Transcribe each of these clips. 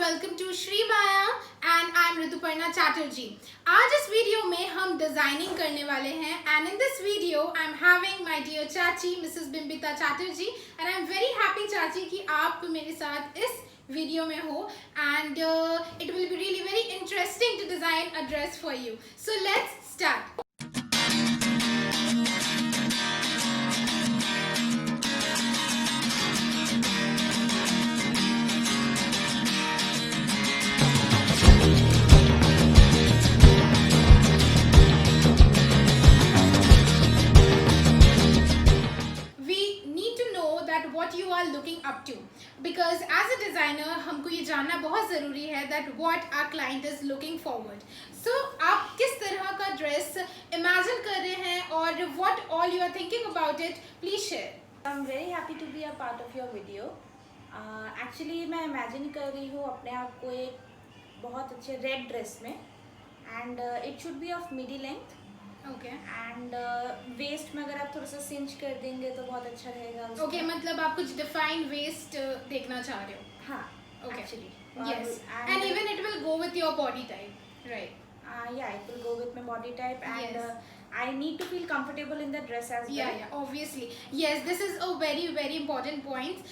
Welcome to Shri Maya and I am Rituparna Chatterjee. आज इस video में हम डिजाइनिंग करने वाले हैं and in this video I am having my dear चाची Mrs Bimbita Chatterjee and I am very happy चाची कि आप मेरे साथ इस वीडियो में हो and it will be really very interesting to design a dress for you. So let's start. What you are looking up to, because as a designer हमको ये जानना बहुत ज़रूरी है that what our client is looking forward. So आप किस तरह का ड्रेस इमेजिन कर रहे हैं और what all you are thinking about it, please share. I'm very happy to be a part of your video. Actually मैं इमेजिन कर रही हूँ अपने आप को एक बहुत अच्छे रेड ड्रेस में and it should be of midi length. Okay and waist में अगर आप थोड़ा सा सिंच कर देंगे तो बहुत अच्छा रहेगा। ओके मतलब आप कुछ डिफाइंड वेस्ट देखना चाह रहे हो? हाँ actually yes and even it will go with your body type, right? Yeah, it will go with my body type and I need to feel comfortable in the dress as well. Yeah, obviously. Yes, this is a very important point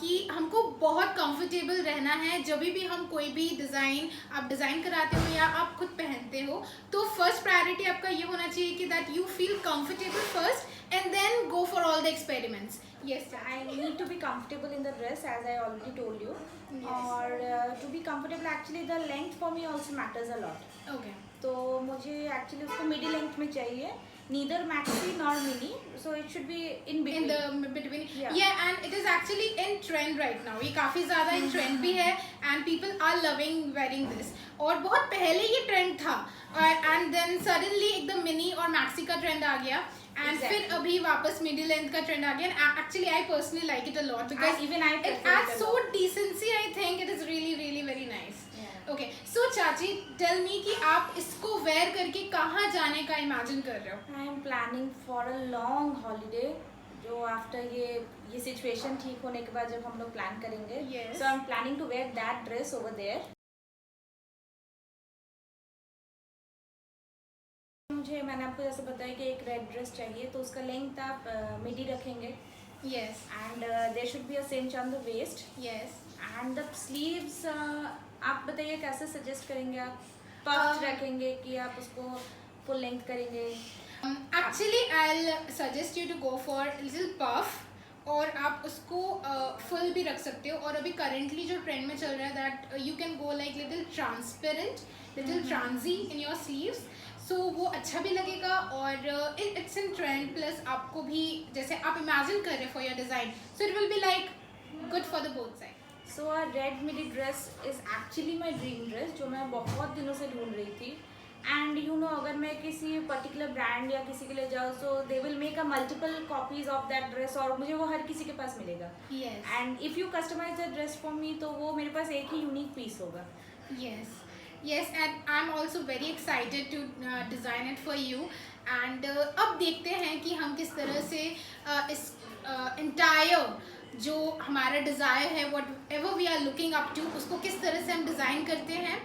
कि हमको बहुत comfortable रहना है जब भी हम कोई भी डिज़ाइन आप डिज़ाइन कराते हो या आप खुद पहनते हो, तो फर्स्ट प्रायोरिटी आपका ये होना चाहिए कि that you feel comfortable first and then go for all the experiments. Yes, I need to be comfortable in the dress as I already told you. Yes. और to be comfortable actually the length for me also matters a lot. Okay. तो मुझे actually उसको मिडी length में चाहिए, neither maxi nor mini, so it should be in between. In the between या and it is actually in trend right now. ये काफ़ी ज़्यादा in trend भी है and people are loving wearing this. और बहुत पहले ये ट्रेंड था एंड देन सडनली एकदम मिनी और मैक्सी का ट्रेंड आ गया एंड फिर अभी वापस मिडिल लेंथ का ट्रेंड आ गया। Actually I personally like it a lot because even I it adds so decency. I think it is really very nice. Okay so चाची टेल मी कि आप इसको वेयर करके कहाँ जाने का इमेजिन कर रहे हो? I am planning for a long holiday, जो आफ्टर ये सिचुएशन ठीक होने के बाद जब हम लोग प्लान करेंगे, so I am planning to wear that dress over there. मुझे मैंने आपको जैसे बताया कि एक रेड ड्रेस चाहिए, तो उसका लेंथ आप मिडी रखेंगे। Yes. And there should be a cinch on the waist. Yes. And the sleeves आप बताइए कैसे सजेस्ट करेंगे आप? पफ रखेंगे कि आप उसको फुल लेंथ करेंगे? Actually I'll suggest you to go for little puff और आप उसको फुल भी रख सकते हो। और अभी करेंटली जो ट्रेंड में चल रहा है that you can go like little transparent, little ट्रांजी इन योर स्लीव्स, सो वो अच्छा भी लगेगा और इट्स इन ट्रेंड। प्लस आपको भी जैसे आप इमेजिन कर रहे हो for your design, so it will be like good for the both side. So a red midi dress is actually my dream dress, जो मैं बहुत दिनों से ढूंढ रही थी। एंड यू नो अगर मैं किसी पर्टिकुलर ब्रांड या किसी के लिए जाऊँ, so they will make a multiple copies of that dress और मुझे वो हर किसी के पास मिलेगा। And if you customize the dress for me, तो वो मेरे पास एक ही यूनिक पीस होगा। Yes, and I'm also very excited to design it for you. And अब देखते हैं कि हम किस तरह से इस entire जो हमारा डिज़ायर है, whatever we are looking up to, उसको किस तरह से हम डिज़ाइन करते हैं।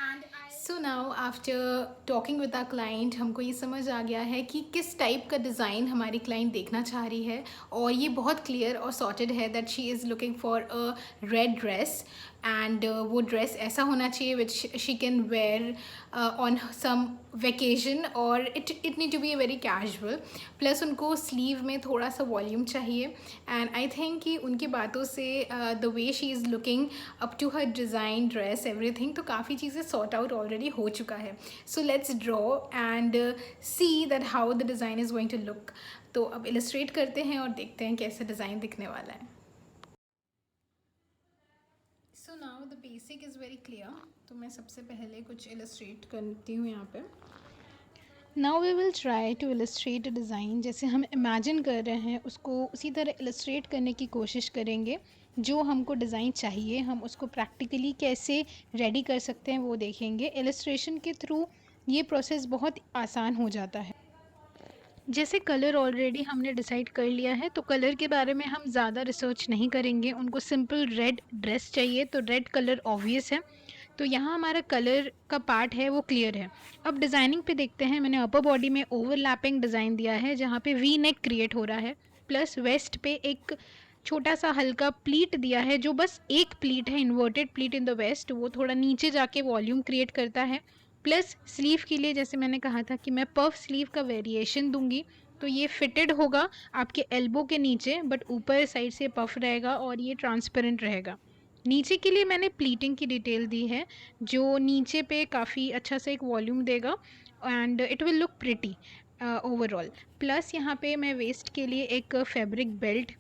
And so now after talking with our client, हमको ये समझ आ गया है कि किस टाइप का डिज़ाइन हमारी क्लाइंट देखना चाह रही है और ये बहुत क्लियर और सॉर्टेड है that she is looking for a red dress and वो ड्रेस ऐसा होना चाहिए which she can wear on some vacation और it need to be very casual. Plus उनको स्लीव में थोड़ा सा वॉल्यूम चाहिए एंड आई थिंक कि उनकी बातों से the way she is looking up to her design dress everything, तो काफ़ी चीज़ें सॉर्ट आउट ऑलरेडी हो चुका है। So let's draw and see that how the design is going to look. तो अब इलस्ट्रेट करते हैं और देखते हैं कैसे डिज़ाइन दिखने वाला है। So now the basic is very clear, तो मैं सबसे पहले कुछ इलस्ट्रेट करती हूँ यहाँ पे। Now we will try to illustrate a design, जैसे हम इमेजिन कर रहे हैं उसको उसी तरह इलस्ट्रेट करने की कोशिश करेंगे। जो हमको डिज़ाइन चाहिए हम उसको प्रैक्टिकली कैसे रेडी कर सकते हैं वो देखेंगे। इलस्ट्रेशन के थ्रू ये प्रोसेस बहुत आसान हो जाता है। जैसे कलर ऑलरेडी हमने डिसाइड कर लिया है, तो कलर के बारे में हम ज़्यादा रिसर्च नहीं करेंगे। उनको सिंपल रेड ड्रेस चाहिए, तो रेड कलर ऑब्वियस है। तो यहाँ हमारा कलर का पार्ट है वो क्लियर है। अब डिज़ाइनिंग पे देखते हैं। मैंने अपर बॉडी में ओवरलैपिंग डिज़ाइन दिया है, जहाँ पे वी नेक क्रिएट हो रहा है, प्लस वेस्ट पे एक छोटा सा हल्का प्लीट दिया है, जो बस एक प्लीट है, inverted pleat in the waist, वो थोड़ा नीचे जाके वॉल्यूम क्रिएट करता है। प्लस स्लीव के लिए जैसे मैंने कहा था कि मैं पफ स्लीव का वेरिएशन दूंगी, तो ये फिटेड होगा आपके एल्बो के नीचे, बट ऊपर साइड से पफ रहेगा और ये ट्रांसपेरेंट रहेगा। नीचे के लिए मैंने प्लीटिंग की डिटेल दी है, जो नीचे पे काफ़ी अच्छा सा एक वॉल्यूम देगा and it will look pretty overall. Plus यहाँ पे मैं वेस्ट के लिए एक फैब्रिक बेल्ट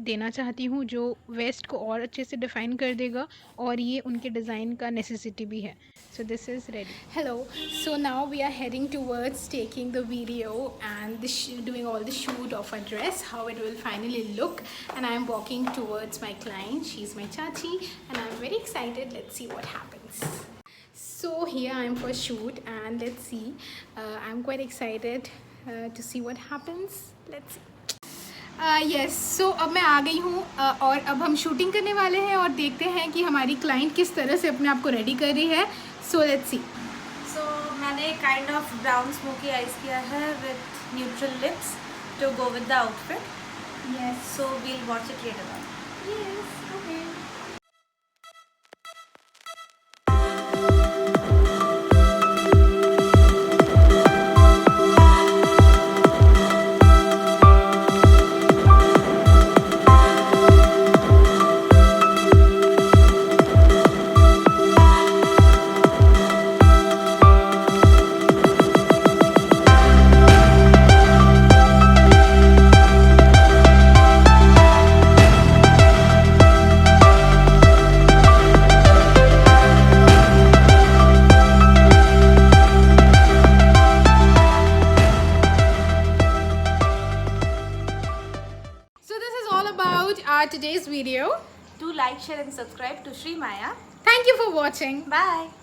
देना चाहती हूँ, जो वेस्ट को और अच्छे से डिफ़ाइन कर देगा, और ये उनके डिज़ाइन का नेसेसिटी भी है। So this is ready. Hello. So now we are heading towards taking the video and doing all the shoot of our dress, how it will finally look. And I am walking towards my client. She's my chachi, and I'm very excited. Let's see what happens. So here I am for shoot, and let's see. I'm quite excited to see what happens. Let's see. Yes, so अब मैं आ गई हूँ और अब हम shooting करने वाले हैं और देखते हैं कि हमारी क्लाइंट किस तरह से अपने आप को रेडी कर रही है। So let's see. सो मैंने kind of brown smoky eyes किया है with neutral lips to go with the outfit. Yes, so we'll watch it later on. Yes, okay. So this is all about our today's video. Do like, share and subscribe to Sri Maya. Thank you for watching. Bye.